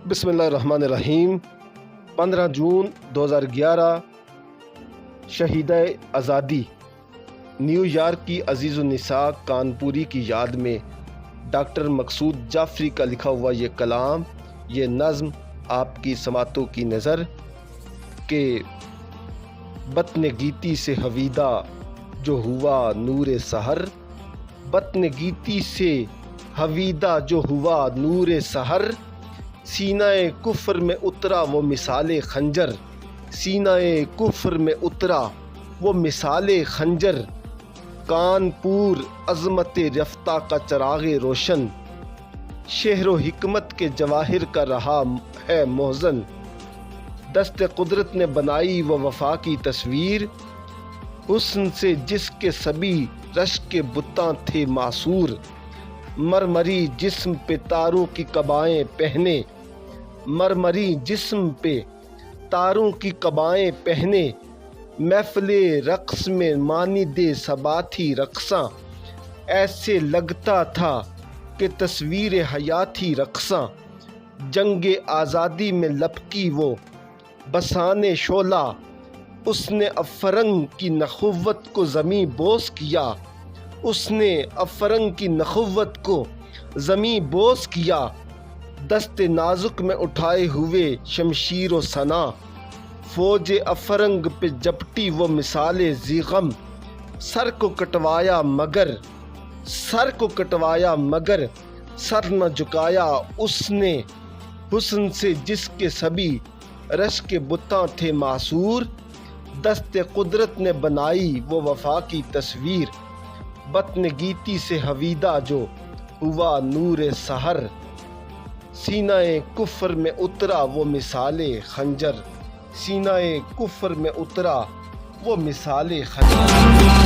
بسم اللہ الرحمن الرحیم۔ 15 جون 2011 شہیدہ آزادی نیو یارک کی عزیز النساء کانپوری کی یاد میں ڈاکٹر مقصود جعفری کا لکھا ہوا یہ کلام، یہ نظم آپ کی سماعتوں کی نظر کہ بطن گیتی سے ہویدہ جو ہوا نور سحر، بطن گیتی سے ہویدہ جو ہوا نور سحر، سینہ کفر میں اترا وہ مثال خنجر، سینہ کفر میں اترا وہ مثال خنجر، کانپور عظمت یافتہ کا چراغ روشن، شہر و حکمت کے جواہر کا رہا ہے محزن، دست قدرت نے بنائی وہ وفا کی تصویر، حسن سے جس کے سبھی رشک کے بتاں تھے معصور، مرمری جسم پہ تاروں کی قبائیں پہنے، مرمری جسم پہ تاروں کی قبائیں پہنے، محفل رقص میں مانند صبا تھی رقصاں، ایسے لگتا تھا کہ تصویر حیات ہی رقصاں، جنگ آزادی میں لپکی وہ بسان شعلہ، اس نے افرنگ کی نخوت کو زمیں بوس کیا، اس نے افرنگ کی نخوت کو زمیں بوس کیا، دست نازک میں اٹھائے ہوئے شمشیر و سنا، فوج افرنگ پہ جپٹی وہ مثال زیغم، سر کو کٹوایا مگر سر نہ جھکایا اس نے، حسن سے جس کے سبھی رشک کے بتاں تھے معصور، دست قدرت نے بنائی وہ وفا کی تصویر، بطن گیتی سے ہویدہ جو ہوا نور سحر، سینہ کفر میں اترا وہ مثال خنجر، سینہ کفر میں اترا وہ مثال خنجر۔